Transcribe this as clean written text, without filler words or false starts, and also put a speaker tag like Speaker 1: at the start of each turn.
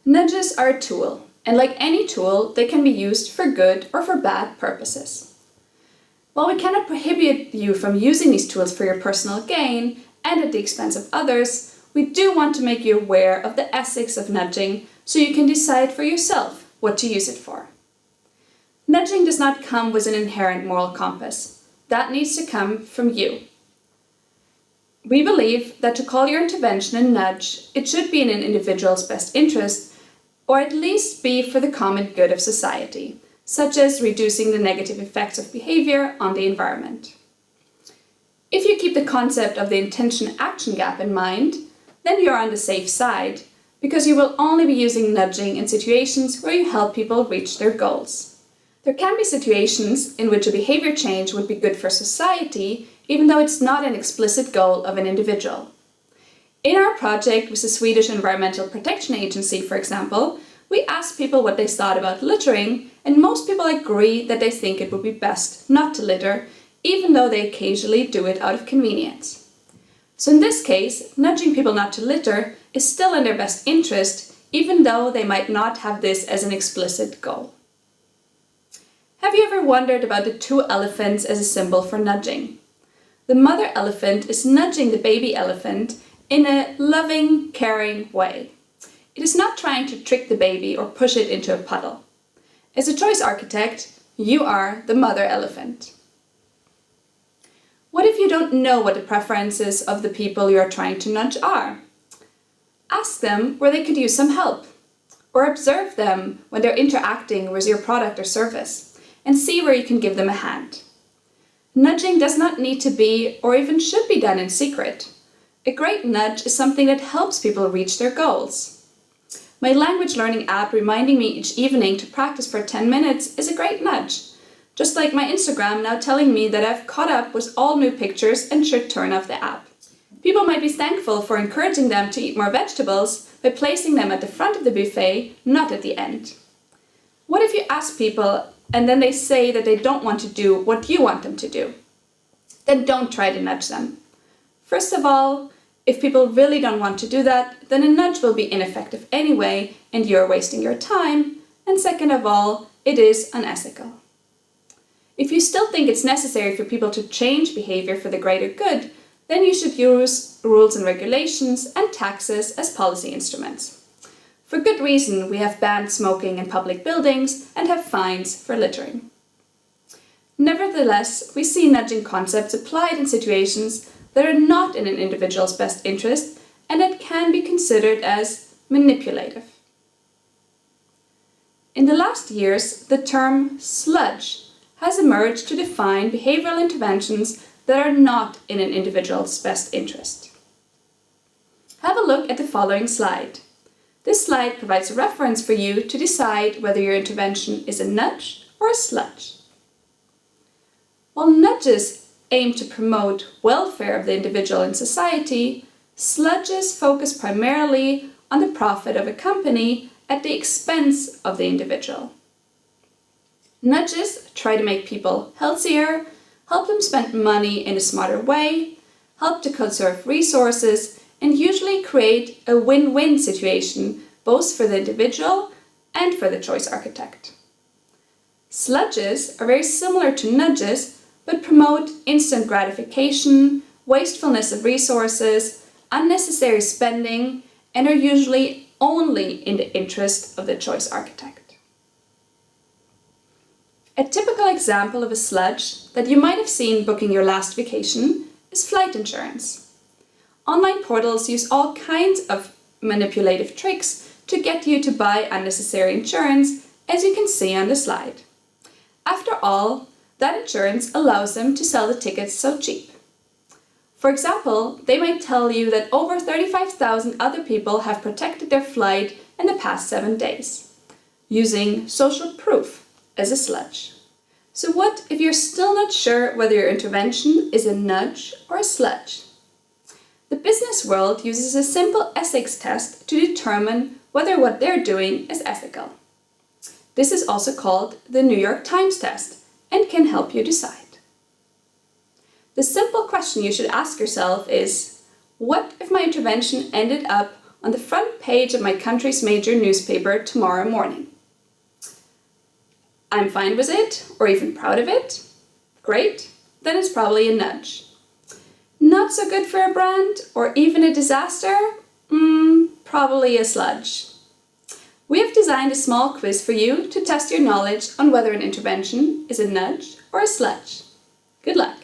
Speaker 1: Nudges are a tool, and like any tool, they can be used for good or for bad purposes. While we cannot prohibit you from using these tools for your personal gain and at the expense of others, we do want to make you aware of the ethics of nudging so you can decide for yourself what to use it for. Nudging does not come with an inherent moral compass. That needs to come from you. We believe that to call your intervention a nudge, it should be in an individual's best interest, or at least be for the common good of society, such as reducing the negative effects of behavior on the environment. If you keep the concept of the intention-action gap in mind, then you're on the safe side, because you will only be using nudging in situations where you help people reach their goals. There can be situations in which a behavior change would be good for society, even though it's not an explicit goal of an individual. In our project with the Swedish Environmental Protection Agency, for example, we asked people what they thought about littering, and most people agree that they think it would be best not to litter, even though they occasionally do it out of convenience. So in this case, nudging people not to litter is still in their best interest, even though they might not have this as an explicit goal. Have you ever wondered about the two elephants as a symbol for nudging? The mother elephant is nudging the baby elephant in a loving, caring way. It is not trying to trick the baby or push it into a puddle. As a choice architect, you are the mother elephant. What if you don't know what the preferences of the people you are trying to nudge are? Ask them where they could use some help, or observe them when they're interacting with your product or service, and see where you can give them a hand. Nudging does not need to be, or even should be, done in secret. A great nudge is something that helps people reach their goals. My language learning app reminding me each evening to practice for 10 minutes is a great nudge. Just like my Instagram now telling me that I've caught up with all new pictures and should turn off the app. People might be thankful for encouraging them to eat more vegetables by placing them at the front of the buffet, not at the end. What if you ask people and then they say that they don't want to do what you want them to do? Then don't try to nudge them. First of all, if people really don't want to do that, then a nudge will be ineffective anyway and you're wasting your time. And second of all, it is unethical. If you still think it's necessary for people to change behavior for the greater good, then you should use rules and regulations and taxes as policy instruments. For good reason, we have banned smoking in public buildings and have fines for littering. Nevertheless, we see nudging concepts applied in situations that are not in an individual's best interest and that can be considered as manipulative. In the last years, the term sludge has emerged to define behavioral interventions that are not in an individual's best interest. Have a look at the following slide. This slide provides a reference for you to decide whether your intervention is a nudge or a sludge. While nudges aim to promote welfare of the individual in society, sludges focus primarily on the profit of a company at the expense of the individual. Nudges try to make people healthier, help them spend money in a smarter way, help to conserve resources, and usually create a win-win situation both for the individual and for the choice architect. Sludges are very similar to nudges, but promote instant gratification, wastefulness of resources, unnecessary spending, and are usually only in the interest of the choice architect. A typical example of a sludge that you might have seen booking your last vacation is flight insurance. Online portals use all kinds of manipulative tricks to get you to buy unnecessary insurance, as you can see on the slide. After all, that insurance allows them to sell the tickets so cheap. For example, they might tell you that over 35,000 other people have protected their flight in the past 7 days, using social proof as a sludge. So what if you're still not sure whether your intervention is a nudge or a sludge? The business world uses a simple ethics test to determine whether what they're doing is ethical. This is also called the New York Times test and can help you decide. The simple question you should ask yourself is, what if my intervention ended up on the front page of my country's major newspaper tomorrow morning. I'm fine with it, or even proud of it? Great, then it's probably a nudge. Not so good for a brand, or even a disaster? Probably a sludge. We have designed a small quiz for you to test your knowledge on whether an intervention is a nudge or a sludge. Good luck!